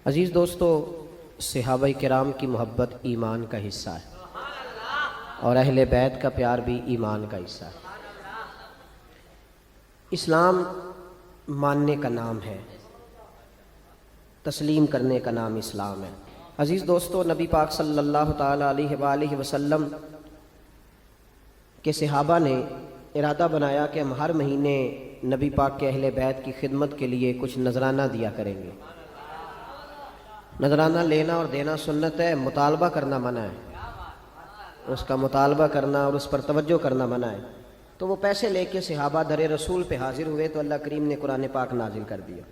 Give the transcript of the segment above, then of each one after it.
عزیز دوستو، صحابہ کرام کی محبت ایمان کا حصہ ہے اور اہل بیت کا پیار بھی ایمان کا حصہ ہے۔ اسلام ماننے کا نام ہے، تسلیم کرنے کا نام اسلام ہے۔ عزیز دوستو، نبی پاک صلی اللہ تعالیٰ علیہ وآلہ وسلم کے صحابہ نے ارادہ بنایا کہ ہم ہر مہینے نبی پاک کے اہل بیت کی خدمت کے لیے کچھ نذرانہ دیا کریں گے۔ نذرانہ لینا اور دینا سنت ہے، مطالبہ کرنا منع ہے۔ اس کا مطالبہ کرنا اور اس پر توجہ کرنا منع ہے۔ تو وہ پیسے لے کے صحابہ در رسول پہ حاضر ہوئے تو اللہ کریم نے قرآن پاک نازل کر دیا،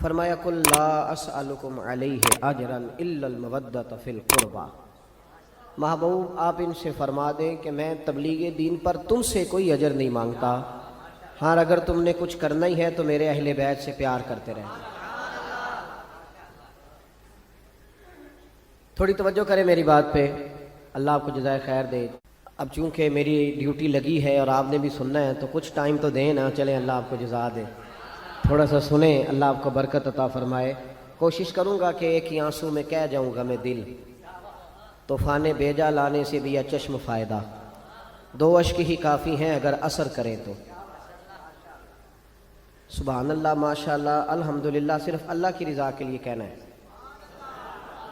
فرمایا قل لا اسألکم علیہ اجرا الا المودۃ فی القربى۔ محبوب آپ ان سے فرما دیں کہ میں تبلیغ دین پر تم سے کوئی اجر نہیں مانگتا، ہاں اگر تم نے کچھ کرنا ہی ہے تو میرے اہل بیت سے پیار کرتے رہنا۔ تھوڑی توجہ کریں میری بات پہ، اللہ آپ کو جزائے خیر دے۔ اب چونکہ میری ڈیوٹی لگی ہے اور آپ نے بھی سننا ہے تو کچھ ٹائم تو دیں نا، چلیں اللہ آپ کو جزا دے، تھوڑا سا سنیں، اللہ آپ کو برکت عطا فرمائے۔ کوشش کروں گا کہ ایک ہی آنسو میں کہہ جاؤں گا میں دل، طوفان بیجا لانے سے بھی چشم فائدہ، دو اشک ہی کافی ہیں اگر اثر کریں تو۔ سبحان اللہ، ماشاءاللہ، الحمدللہ، صرف اللہ کی رضا کے لیے کہنا ہے،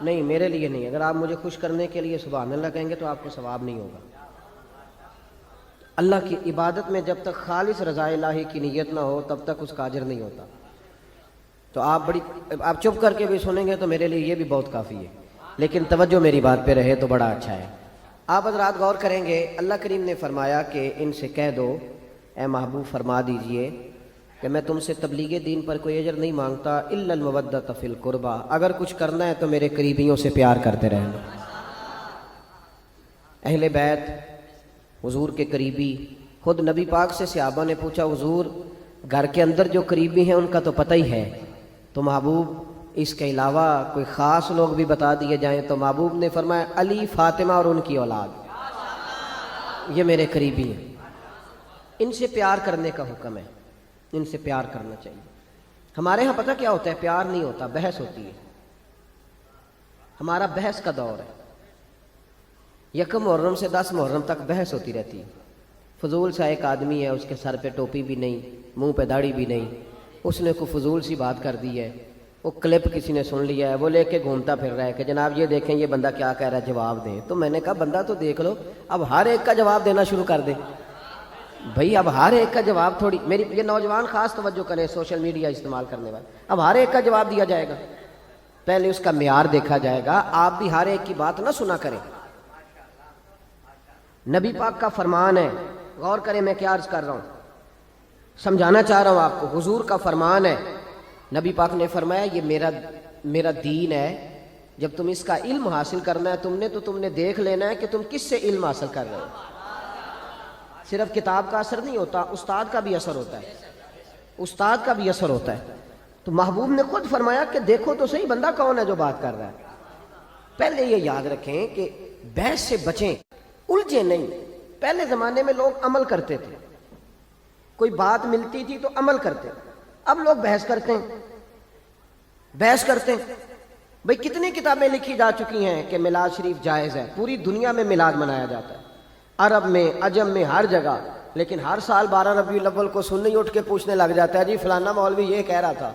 نہیں میرے لیے نہیں۔ اگر آپ مجھے خوش کرنے کے لیے سبحان اللہ کہیں گے تو آپ کو ثواب نہیں ہوگا۔ اللہ کی عبادت میں جب تک خالص رضا الہی کی نیت نہ ہو تب تک اس کا اجر نہیں ہوتا۔ تو آپ چپ کر کے بھی سنیں گے تو میرے لیے یہ بھی بہت کافی ہے، لیکن توجہ میری بات پہ رہے تو بڑا اچھا ہے۔ آپ حضرات غور کریں گے، اللہ کریم نے فرمایا کہ ان سے کہہ دو، اے محبوب فرما دیجئے کہ میں تم سے تبلیغ دین پر کوئی اجر نہیں مانگتا الا المودۃ فی القربى، اگر کچھ کرنا ہے تو میرے قریبیوں سے پیار کرتے رہنا۔ اہل بیت حضور کے قریبی، خود نبی پاک سے صحابہ نے پوچھا حضور گھر کے اندر جو قریبی ہیں ان کا تو پتہ ہی ہے، تو محبوب اس کے علاوہ کوئی خاص لوگ بھی بتا دیے جائیں؟ تو محبوب نے فرمایا علی، فاطمہ اور ان کی اولاد، یہ میرے قریبی ہیں، ان سے پیار کرنے کا حکم ہے، ان سے پیار کرنا چاہیے۔ ہمارے ہاں پتہ کیا ہوتا ہے؟ پیار نہیں ہوتا، بحث ہوتی ہے۔ ہمارا بحث کا دور ہے، یکم محرم سے 10 محرم تک بحث ہوتی رہتی ہے۔ فضول سا ایک آدمی ہے، اس کے سر پہ ٹوپی بھی نہیں، منہ پہ داڑھی بھی نہیں، اس نے کوئی فضول سی بات کر دی ہے، وہ کلپ کسی نے سن لیا ہے، وہ لے کے گھومتا پھر رہا ہے کہ جناب یہ دیکھیں یہ بندہ کیا کہہ رہا ہے، جواب دیں۔ تو میں نے کہا بندہ تو دیکھ لو، اب ہر ایک کا جواب دینا شروع کر دے بھائی، اب ہر ایک کا جواب تھوڑی، میری یہ نوجوان خاص توجہ کریں، سوشل میڈیا استعمال کرنے والے، اب ہر ایک کا جواب دیا جائے گا؟ پہلے اس کا معیار دیکھا جائے گا۔ آپ بھی ہر ایک کی بات نہ سنا کریں۔ نبی پاک کا فرمان ہے، غور کریں میں کیا عرض کر رہا ہوں، سمجھانا چاہ رہا ہوں آپ کو۔ حضور کا فرمان ہے، نبی پاک نے فرمایا یہ میرا دین ہے، جب تم اس کا علم حاصل کرنا ہے تو تم نے دیکھ لینا ہے کہ تم کس سے علم حاصل کر رہے ہو۔ صرف کتاب کا اثر نہیں ہوتا، استاد کا بھی اثر ہوتا ہے، استاد کا بھی اثر ہوتا ہے۔ تو محبوب نے خود فرمایا کہ دیکھو تو صحیح بندہ کون ہے جو بات کر رہا ہے۔ پہلے یہ یاد رکھیں کہ بحث سے بچیں، الجھے نہیں۔ پہلے زمانے میں لوگ عمل کرتے تھے، کوئی بات ملتی تھی تو عمل کرتے، اب لوگ بحث کرتے ہیں۔ بھئی کتنی کتابیں لکھی جا چکی ہیں کہ میلاد شریف جائز ہے، پوری دنیا میں میلاد منایا جاتا ہے، عرب میں، عجم میں، ہر جگہ، لیکن ہر سال 12 ربیع الاول کو سنی اٹھ کے پوچھنے لگ جاتا ہے جی فلانا مولوی یہ کہہ رہا تھا،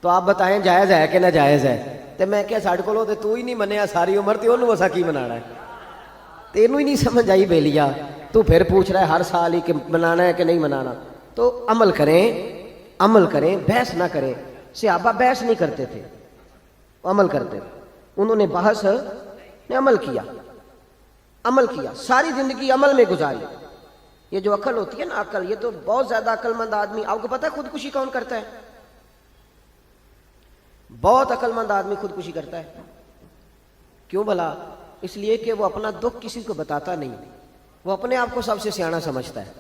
تو آپ بتائیں جائز ہے کہ نہ جائز ہے؟ تو میں کہ ساڑھ کو لو تو ہی نہیں منیا ساری عمر تے انہوں وسا کی منانا ہے، تینوں ہی نہیں سمجھ آئی بے لیا، تو پھر پوچھ رہا ہے ہر سال ہی کہ منانا ہے کہ نہیں منانا۔ تو عمل کریں، بحث نہ کریں۔ صحابہ بحث نہیں کرتے تھے، عمل کرتے تھے، انہوں نے بحث نے عمل کیا، ساری زندگی عمل میں گزاری۔ یہ جو عقل ہوتی ہے نا، عقل، یہ تو بہت زیادہ عقل مند آدمی، آپ کو پتہ ہے خودکشی کون کرتا ہے؟ بہت عقل مند آدمی خودکشی کرتا ہے۔ کیوں بھلا؟ اس لیے کہ وہ اپنا دکھ کسی کو بتاتا نہیں، وہ اپنے آپ کو سب سے سیاںا سمجھتا ہے۔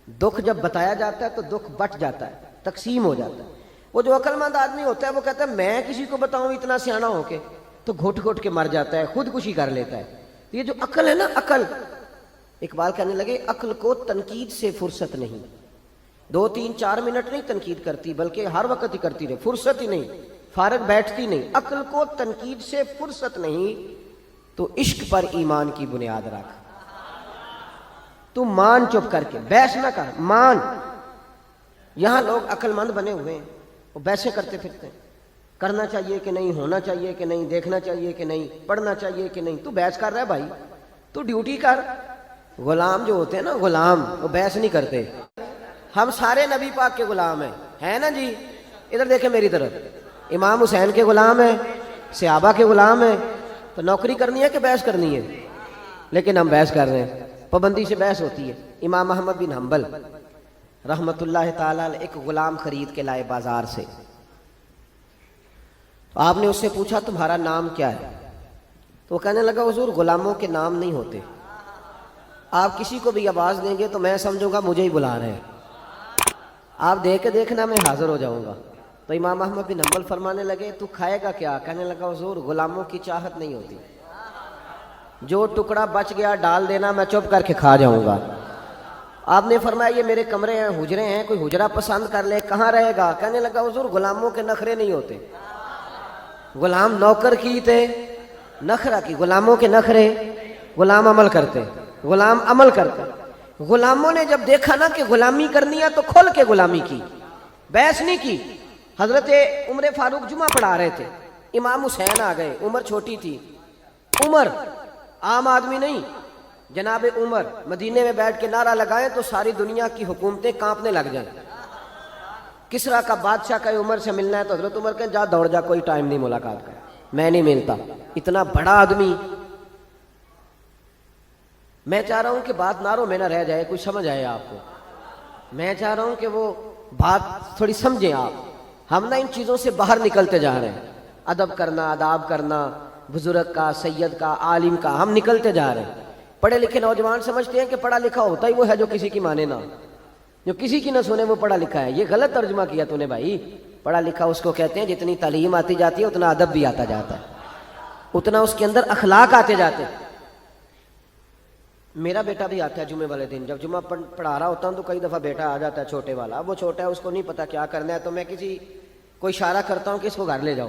دکھ جب بتایا جاتا ہے تو دکھ بٹ جاتا ہے، تقسیم ہو جاتا ہے۔ وہ جو عقل مند آدمی ہوتا ہے وہ کہتا ہے میں کسی کو بتاؤں اتنا سیاںا ہو کے، تو گھٹ گھٹ کے مر جاتا ہے، خودکشی کر لیتا ہے۔ یہ جو عقل ہے نا، عقل، اقبال کہنے لگے عقل کو تنقید سے فرصت نہیں، 2 3 4 منٹ نہیں تنقید کرتی بلکہ ہر وقت ہی کرتی رہے، فرصت ہی نہیں، فارغ بیٹھتی نہیں، عقل کو تنقید سے فرصت نہیں، تو عشق پر ایمان کی بنیاد رکھ، تو مان چپ کر کے، بحث نہ کر، مان۔ یہاں لوگ عقل مند بنے ہوئے ہیں، وہ بحثیں کرتے پھرتے ہیں، کرنا چاہیے کہ نہیں، ہونا چاہیے کہ نہیں، دیکھنا چاہیے کہ نہیں، پڑھنا چاہیے کہ نہیں۔ تو بحث کر رہا ہے بھائی، تو ڈیوٹی کر۔ غلام جو ہوتے ہیں نا، غلام، وہ بحث نہیں کرتے۔ ہم سارے نبی پاک کے غلام ہیں نا جی؟ ادھر دیکھیں میری طرف، امام حسین کے غلام ہیں، صحابہ کے غلام ہیں، تو نوکری کرنی ہے کہ بحث کرنی ہے؟ لیکن ہم بحث کر رہے ہیں، پابندی سے بحث ہوتی ہے۔ امام احمد بن حنبل رحمۃ اللہ تعالیٰ ایک غلام خرید کے لائے بازار سے، تو آپ نے اس سے پوچھا تمہارا نام کیا ہے؟ تو وہ کہنے لگا حضور غلاموں کے نام نہیں ہوتے، آپ کسی کو بھی آواز دیں گے تو میں سمجھوں گا مجھے ہی بلا رہے ہیں، آپ دے کے دیکھنا میں حاضر ہو جاؤں گا۔ تو امام احمد بن حنبل فرمانے لگے تو کھائے گا کیا؟ کہنے لگا حضور غلاموں کی چاہت نہیں ہوتی، جو ٹکڑا بچ گیا ڈال دینا، میں چپ کر کے کھا جاؤں گا۔ آپ نے فرمایا یہ میرے کمرے ہیں، حجرے ہیں، کوئی حجرہ پسند کر لے، کہاں رہے گا؟ کہنے لگا حضور غلاموں کے نخرے نہیں ہوتے، غلام نوکر کی تھے نخرہ کی، غلاموں کے نخرے، غلام عمل کرتے، غلام عمل کرتے۔ غلاموں نے جب دیکھا نا کہ غلامی کرنی ہے تو کھل کے غلامی کی، بحث نہیں کی۔ حضرت عمر فاروق جمعہ پڑھا رہے تھے، امام حسین آ گئے، عمر چھوٹی تھی، عمر عام آدمی نہیں، جناب عمر مدینے میں بیٹھ کے نعرہ لگائیں تو ساری دنیا کی حکومتیں کانپنے لگ جائیں۔ کسرا کا بادشاہ کا عمر سے ملنا ہے تو حضرت عمر کہیں جا دوڑ جا، کوئی ٹائم نہیں ملاقات کا، میں نہیں ملتا۔ اتنا بڑا آدمی، میں چاہ رہا ہوں کہ بات نعروں میں نہ رہ جائے، کچھ سمجھ آئے آپ کو، میں چاہ رہا ہوں کہ وہ بات تھوڑی سمجھیں آپ۔ ہم نہ ان چیزوں سے باہر نکلتے جا رہے ہیں، ادب کرنا، آداب کرنا، بزرگ کا، سید کا، عالم کا، ہم نکلتے جا رہے ہیں۔ پڑھے لکھے نوجوان سمجھتے ہیں کہ پڑھا لکھا ہوتا ہی وہ ہے جو کسی کی مانے نہ، جو کسی کی نہ سنے وہ پڑھا لکھا ہے۔ یہ غلط ترجمہ کیا تو نے بھائی۔ پڑھا لکھا اس کو کہتے ہیں جتنی تعلیم آتی جاتی ہے اتنا ادب بھی آتا جاتا ہے، اتنا اس کے اندر اخلاق آتے جاتے ہیں۔ میرا بیٹا بھی آتا ہے جمعے والے دن، جب جمعہ پڑھا رہا ہوتا ہوں تو کئی دفعہ بیٹا آ جاتا ہے چھوٹے والا، اب وہ چھوٹا ہے، اس کو نہیں پتا کیا کرنا ہے، تو میں کوئی اشارہ کرتا ہوں کہ اس کو گھر لے جاؤ،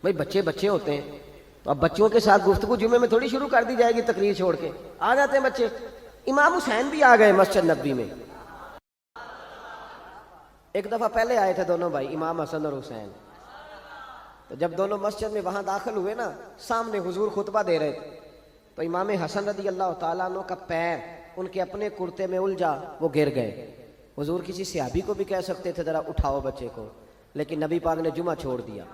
بھائی بچے ہوتے ہیں، تو اب بچوں کے ساتھ گفتگو جمعے میں تھوڑی شروع کر دی جائے گی، تقریر چھوڑ کے آ جاتے ہیں بچے۔ امام حسین بھی آ گئے مسجد نبوی میں، ایک دفعہ پہلے آئے تھے دونوں بھائی، امام حسن اور حسین، تو جب دونوں مسجد میں وہاں داخل ہوئے نا، سامنے حضور خطبہ دے رہے تھے، تو امام حسن رضی اللہ تعالیٰ عنہ کا پیر ان کے اپنے کرتے میں الجھا، وہ گر گئے۔ حضور کسی صحابی کو بھی کہہ سکتے تھے ذرا اٹھاؤ بچے کو، لیکن نبی پاک نے جمعہ چھوڑ دیا،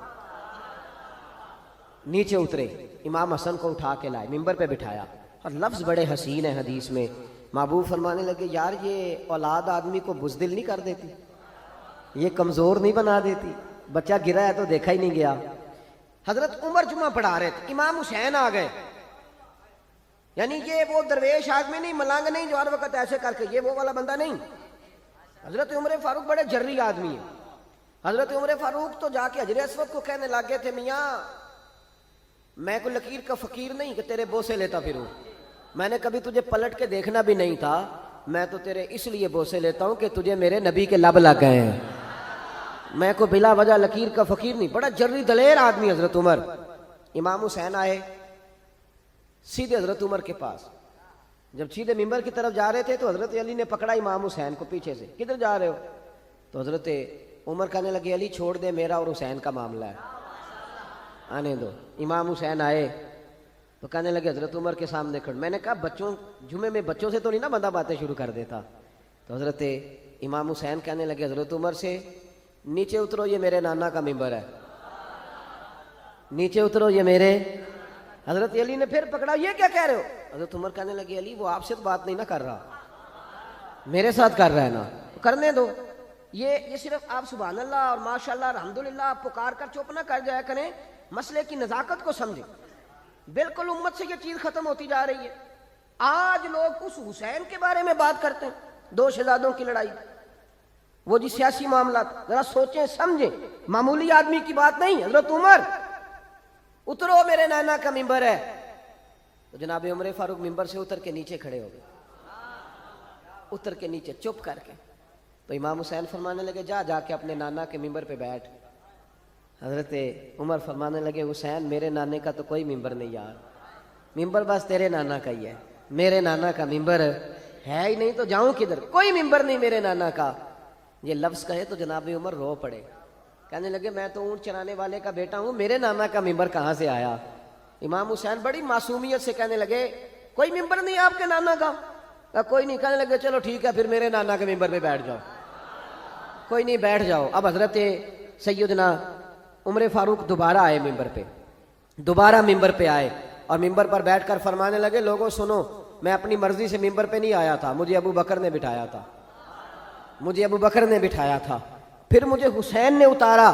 نیچے اترے، امام حسن کو اٹھا کے لائے، ممبر پہ بٹھایا، اور لفظ بڑے حسین ہیں حدیث میں۔ محبوب فرمانے لگے یار یہ اولاد آدمی کو بزدل نہیں کر دیتی، یہ کمزور نہیں بنا دیتی، بچہ گرا ہے تو دیکھا ہی نہیں گیا۔ حضرت عمر جمعہ پڑھا رہے تھے، امام حسین آ گئے، یعنی یہ وہ درویش آدمی نہیں، ملنگ نہیں جو ہر وقت ایسے کر کے، یہ وہ والا بندہ نہیں۔ حضرت عمر فاروق بڑے جرری آدمی ہیں۔ حضرت عمر فاروق تو جا کے حجر اسود کو کہنے لگے تھے میاں میں کوئی لکیر کا فقیر نہیں کہ تیرے بوسے لیتا پھروں، میں نے کبھی تجھے پلٹ کے دیکھنا بھی نہیں تھا، میں تو تیرے اس لیے بوسے لیتا ہوں کہ تجھے میرے نبی کے لب لگ گئے ہیں، میں کو بلا وجہ لکیر کا فقیر نہیں۔ بڑا جرری دلیر آدمی حضرت عمر۔ امام حسین آئے سیدھے حضرت عمر کے پاس، جب سیدھے ممبر کی طرف جا رہے تھے تو حضرت علی نے پکڑا امام حسین کو پیچھے سے، کدھر جا رہے ہو؟ تو حضرت عمر کہنے لگے علی چھوڑ دے، میرا اور حسین کا معاملہ ہے، آنے دو۔ امام حسین آئے تو کہنے لگے حضرت عمر کے سامنے کھڑ، میں نے کہا بچوں جمعے میں بچوں سے تو نہیں نا بندہ باتیں شروع کر دیتا۔ تو حضرت امام حسین کہنے لگے حضرت عمر سے نیچے اترو، یہ میرے نانا کا ممبر ہے، نیچے اترو، یہ میرے۔ حضرت علی نے پھر پکڑا، یہ کیا کہہ رہے ہو؟ حضرت عمر کہنے لگے علی وہ آپ سے تو بات نہیں نہ کر رہا، میرے ساتھ کر رہا ہے نا، تو کرنے دو۔ یہ صرف آپ سبحان اللہ اور ماشاءاللہ الحمدللہ پکار کر چپ نہ کر جایا کریں، مسئلے کی نزاکت کو سمجھیں۔ بالکل امت سے یہ چیز ختم ہوتی جا رہی ہے۔ آج لوگ اس حسین کے بارے میں بات کرتے ہیں، دو شہزادوں کی لڑائی، وہ جی سیاسی معاملات، ذرا سوچیں سمجھیں، معمولی آدمی کی بات نہیں۔ حضرت عمر اترو، میرے نانا کا ممبر ہے۔ تو جناب عمر فاروق ممبر سے اتر کے نیچے کھڑے ہو گئے، اتر کے نیچے چپ کر کے۔ تو امام حسین فرمانے لگے جا کے اپنے نانا کے ممبر پہ بیٹھ۔ حضرت عمر فرمانے لگے حسین میرے نانے کا تو کوئی ممبر نہیں یار، ممبر بس تیرے نانا کا ہی ہے، میرے نانا کا ممبر ہے ہی نہیں تو جاؤں کدھر، کوئی ممبر نہیں میرے نانا کا۔ یہ لفظ کہے تو جناب عمر رو پڑے، کہنے لگے میں تو اونٹ چرانے والے کا بیٹا ہوں، میرے نانا کا ممبر کہاں سے آیا؟ امام حسین بڑی معصومیت سے کہنے لگے کوئی ممبر نہیں آپ کے نانا کا؟ کہا کوئی نہیں۔ کہنے لگے چلو ٹھیک ہے پھر میرے نانا کے ممبر پہ بیٹھ جاؤ، کوئی نہیں بیٹھ جاؤ۔ اب حضرت سیدنا عمر فاروق دوبارہ آئے ممبر پہ، دوبارہ ممبر پہ آئے اور ممبر پر بیٹھ کر فرمانے لگے لوگوں سنو، میں اپنی مرضی سے ممبر پہ نہیں آیا تھا، مجھے ابو بکر نے بٹھایا تھا، مجھے ابو بکر نے بٹھایا تھا، پھر مجھے حسین نے اتارا،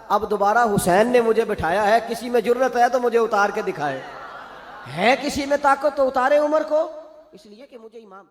اب دوبارہ حسین نے مجھے بٹھایا ہے، کسی میں جرت ہے تو مجھے اتار کے دکھائے، ہے کسی میں طاقت تو اتارے عمر کو، اس لیے کہ مجھے امام